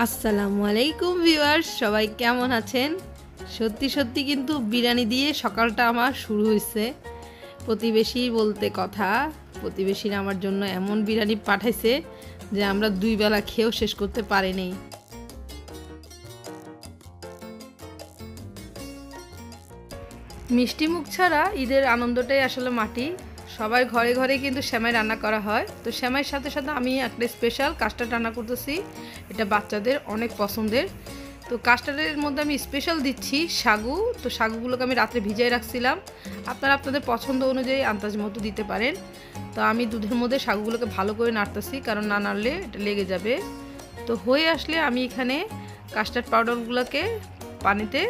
আসসালামু আলাইকুম ভিউয়ার্স, সবাই কেমন আছেন? সত্যি সত্যি কিন্তু বিরিয়ানি দিয়ে সকালটা আমার শুরু হয়েছে। প্রতিবেশী বলতে কথা, প্রতিবেশীরা আমার জন্য এমন বিরিয়ানি পাঠাইছে যে আমরা দুই বেলা খেয়েও শেষ করতে পারিনি। মিষ্টি মুখ ছাড়া ঈদের আনন্দটাই আসলে মাটি। সবাই ঘরে ঘরে কিন্তু সেমাই রান্না করা হয়। তো সেমাইয়ের সাথে সাথে আমি একটা স্পেশাল কাস্টার্ড রান্না করতেছি, এটা বাচ্চাদের অনেক পছন্দের। তো কাস্টার্ডের মধ্যে আমি স্পেশাল দিচ্ছি সাগু। তো সাগুগুলোকে আমি রাত্রে ভিজিয়ে রাখছিলাম, আপনারা আপনাদের পছন্দ অনুযায়ী আন্দাজ মতো দিতে পারেন। তো আমি দুধের মধ্যে সাগুগুলোকে ভালো করে নাড়তেছি, কারণ না নাড়লে এটা লেগে যাবে। তো হয়ে আসলে আমি এখানে কাস্টার্ড পাউডারগুলোকে পানিতে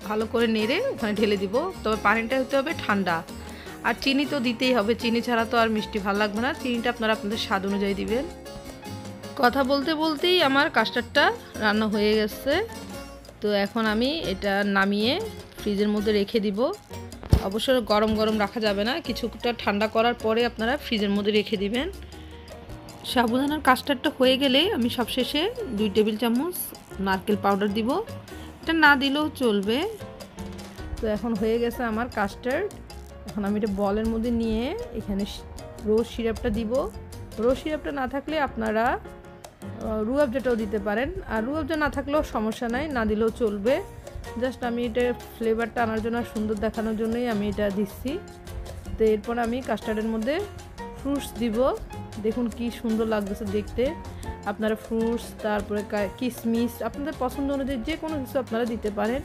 ভালো করে নেড়ে ওখানে ঢেলে দিব। তবে পানিটা হতে হবে ঠান্ডা, আর চিনি তো দিতেই হবে, চিনি ছাড়া তো আর মিষ্টি ভালো লাগবে না। চিনিটা আপনারা আপনাদের স্বাদ অনুযায়ী দিবেন। কথা বলতে বলতেই আমার কাস্টার্ডটা রান্না হয়ে গেছে। তো এখন আমি এটা নামিয়ে ফ্রিজের মধ্যে রেখে দিব। অবশ্য গরম গরম রাখা যাবে না, কিছুটা ঠান্ডা করার পরে আপনারা ফ্রিজের মধ্যে রেখে দিবেন। সাবুদানার কাস্টার্ডটা হয়ে গেলে আমি সবশেষে 2 টেবিল চামচ নারকেল পাউডার দিব, এটা না দিলেও চলবে। তো এখন হয়ে গেছে আমার কাস্টার্ড। এখন আমি এটা বলের মধ্যে নিয়ে এখানে রোজ সিরাপটা দিব। রোজ সিরাপটা না থাকলে আপনারা রুয়াবজাটাও দিতে পারেন, আর রুয়াবজা না থাকলেও সমস্যা নাই, না দিলেও চলবে। জাস্ট আমি এটা ফ্লেভারটা আনার জন্য, সুন্দর দেখানোর জন্যই আমি এটা দিচ্ছি। তো এরপর আমি কাস্টার্ডের মধ্যে ফ্রুটস দিব। দেখুন কি সুন্দর লাগতেছে দেখতে। আপনারা ফ্রুটস, তারপরে কিশমিশ আপনাদের পছন্দ অনুযায়ী যে কোনো কিছু আপনারা দিতে পারেন,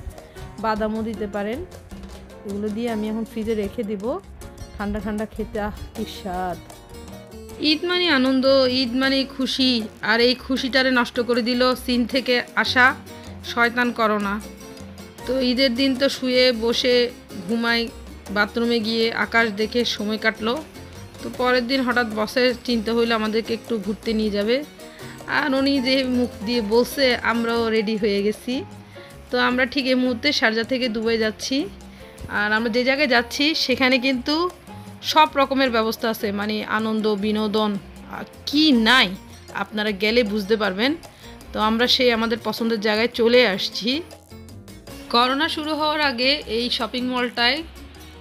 বাদামও দিতে পারেন। এগুলো দিয়ে আমি এখন ফ্রিজে রেখে দিব, ঠান্ডা ঠান্ডা খেতে কি স্বাদ। ঈদ মানে আনন্দ, ঈদ মানে খুশি, আর এই খুশিটারে নষ্ট করে দিল চীন থেকে আসা শয়তান করোনা। তো ঈদের দিন তো শুয়ে বসে ঘুমাই, বাথরুমে গিয়ে আকাশ দেখে সময় কাটলো। তো পরের দিন হঠাৎ বসের চিন্তা হইলো আমাদেরকে একটু ঘুরতে নিয়ে যাবে, আর উনি যে মুখ দিয়ে বলছে আমরাও রেডি হয়ে গেছি। তো আমরা ঠিক এই মুহূর্তে শারজা থেকে দুবাই যাচ্ছি। আর আমরা যে জায়গায় যাচ্ছি সেখানে কিন্তু সব রকমের ব্যবস্থা আছে, মানে আনন্দ বিনোদন কি নাই আপনারা গেলে বুঝতে পারবেন। তো আমরা সেই আমাদের পছন্দের জায়গায় চলে আসছি। করোনা শুরু হওয়ার আগে এই শপিং মলটায়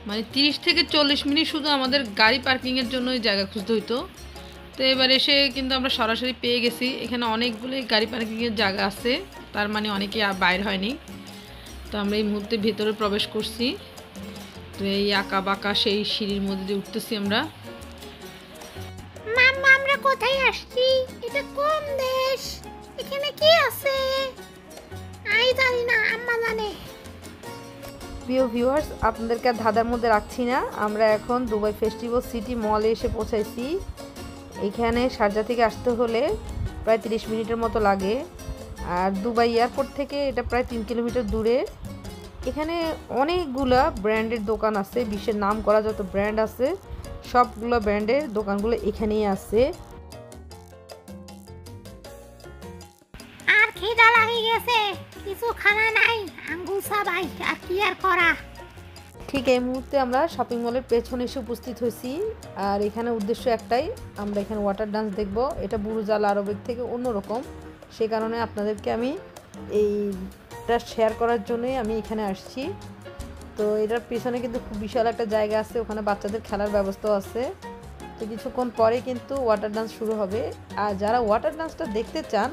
মানে 30 থেকে 40 মিনিট শুধু আমাদের গাড়ি পার্কিংয়ের জন্যই জায়গা খুঁজতে হইতো। তো এবার এসে কিন্তু আমরা সরাসরি পেয়ে গেছি। এখানে অনেকগুলো গাড়ি পার্কিংয়ের জায়গা আছে, তার মানে অনেকে বাইর হয়নি। তো আমরা এই মুহূর্তে ভেতরে প্রবেশ করছি। তো এই আঁকা বাঁকা সেই সিঁড়ির মধ্যে দিয়ে উঠতেছি আমরা। মাম্মা, আমরা কোথায় আসছি? এটা কোন দেশ? এখানে কি আছে? আই জানি না, আম্মা জানে। প্রিয় ভিউয়ার্স, আপনাদেরকে ধাঁধার মধ্যে রাখছি না। আমরা এখন দুবাই ফেস্টিভ্যাল সিটি মলে এসে পৌঁছাইছি। এখানে শারজা থেকে আসতে হলে প্রায় 30 মিনিটের মতো লাগে, আর দুবাই এয়ারপোর্ট থেকে এটা প্রায় 3 কিলোমিটার দূরে। এখানে অনেকগুলা ব্র্যান্ডের দোকান আছে, বিশ্বের নাম করা যত ব্র্যান্ড আছে সবগুলো ব্র্যান্ডের দোকানগুলো এখানেই আছে। আর খিদা লাগি গেছে, কিছু খানা নাই, আঙ্গুল সাবাই আর কি আর করা। ঠিক এই মুহূর্তে আমরা শপিং মলের পেছনে এসে উপস্থিত হয়েছি। আর এখানে উদ্দেশ্য একটাই, আমরা এখানে ওয়াটার ডান্স দেখব। এটা বুরুজ আল আরবের থেকে অন্যরকম, সে কারণে আপনাদেরকে আমি এইটা শেয়ার করার জন্যই আমি এখানে আসছি। তো এটার পিছনে কিন্তু খুব বিশাল একটা জায়গা আছে, ওখানে বাচ্চাদের খেলার ব্যবস্থাও আছে। তো কিছুক্ষণ পরে কিন্তু ওয়াটার ডান্স শুরু হবে। আর যারা ওয়াটার ডান্সটা দেখতে চান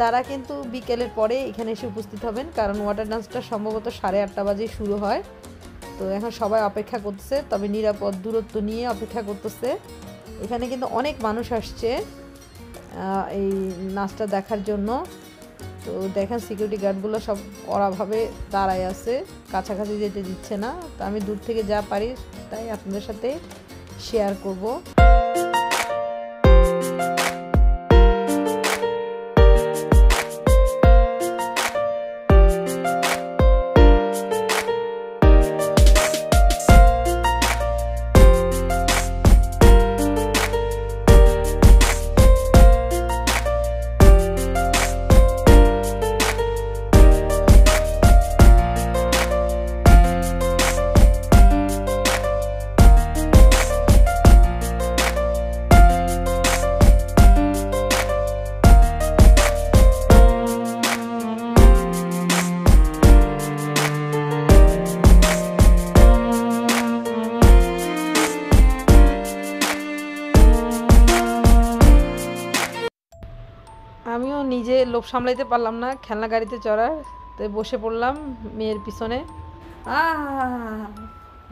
তারা কিন্তু বিকেলের পরে এখানে এসে উপস্থিত হবেন, কারণ ওয়াটার ডান্সটা সম্ভবত 8:30 বাজে শুরু হয়। তো এখন সবাই অপেক্ষা করতেছে, তবে নিরাপদ দূরত্ব নিয়ে অপেক্ষা করতেছে। এখানে কিন্তু অনেক মানুষ আসছে এই নাচটা দেখার জন্য। তো দেখেন সিকিউরিটি গার্ডগুলো সব কড়াভাবে দাঁড়ায় আছে, কাছাকাছি যেতে দিচ্ছে না। তো আমি দূর থেকে যা পারি তাই আপনাদের সাথে শেয়ার করব। আমিও নিজে লোভ সামলাইতে পারলাম না খেলনা গাড়িতে চড়ার, তাই বসে পড়লাম মেয়ের পিছনে।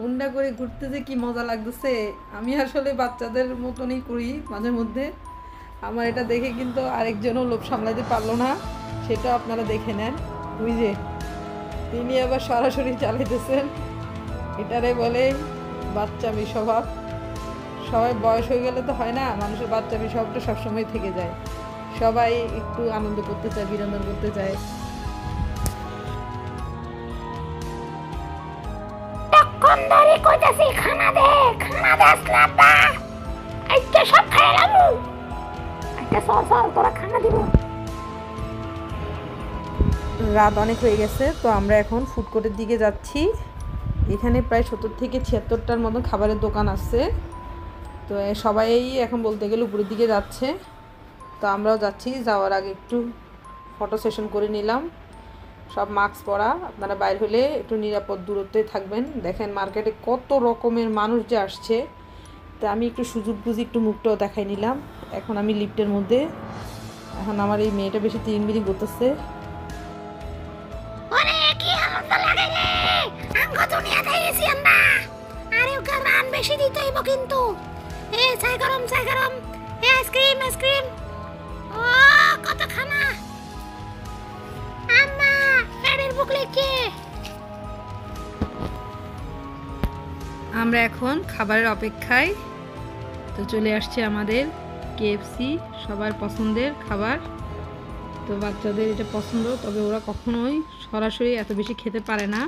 হুন্ডা করে ঘুরতে যে কি মজা লাগতেছে। আমি আসলে বাচ্চাদের মতনই করি মাঝে মধ্যে। আমার এটা দেখে কিন্তু আরেকজনও লোভ সামলাইতে পারলো না, সেটা আপনারা দেখে নেন। ওই যে তিনি আবার সরাসরি চালাইতেছেন, এটারে বলে বাচ্চামি স্বভাব। সবাই বয়স হয়ে গেলে তো হয় না, মানুষের বাচ্চামি স্বভাবটা সবসময় থেকে যায়। সবাই একটু আনন্দ করতে চায়, বিনোদন করতে চায়। কোন ধরে কইতাছি খানা দে আসলাবা, আইতে সব খাইলাম। আইতে সর তোরা খানা দিব। রাত অনেক হয়ে গেছে, তো আমরা এখন ফুড কোর্টের দিকে যাচ্ছি। এখানে প্রায় 70 থেকে 76টার মতো খাবারের দোকান আছে। তো সবাই এখন বলতে গেলে উপরের দিকে যাচ্ছে, তো আমরাও যাচ্ছি। যাওয়ার আগে একটু ফটো সেশন করে নিলাম। সব মাস্ক পরা, আপনারা বাইরে হলে একটু নিরাপদ দূরত্বে থাকবেন। দেখেন মার্কেটে কত রকমের মানুষ যে আসছে, তো আমি একটু সুযোগ বুঝি একটু মুখটাও দেখাই নিলাম। এখন আমি লিফটের মধ্যে, এখন আমার এই মেয়েটা বেশি তিরিংবিরিং করতেছে। ওরে কি আনন্দ লাগে রে, আঙ্গ দুনিয়াতে গেছি আমরা। আরে ওকে রান বেশি দিতে হইব কিন্তু। এ চাই গরম এ আইসক্রিম। ও কত খানা। আম্মা এর বুকলে কে? আমরা এখন খাবারের অপেক্ষায়। তো চলে আসছে আমাদের কেএফসি, সবার পছন্দের খাবার। তো বাচ্চাদের এটা পছন্দ, তবে ওরা কখনোই সরাসরি এত বেশি খেতে পারে না।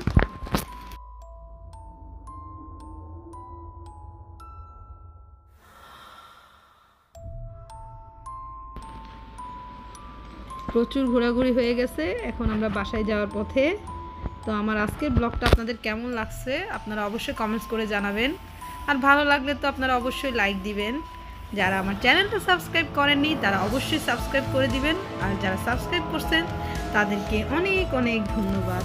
প্রচুর ঘোরাঘুরি হয়ে গেছে, এখন আমরা বাসায় যাওয়ার পথে। তো আমার আজকের ব্লগটা আপনাদের কেমন লাগছে আপনারা অবশ্যই কমেন্টস করে জানাবেন। আর ভালো লাগলে তো আপনারা অবশ্যই লাইক দিবেন। যারা আমার চ্যানেলটা সাবস্ক্রাইব করেননি তারা অবশ্যই সাবস্ক্রাইব করে দিবেন, আর যারা সাবস্ক্রাইব করছেন তাদেরকে অনেক অনেক ধন্যবাদ।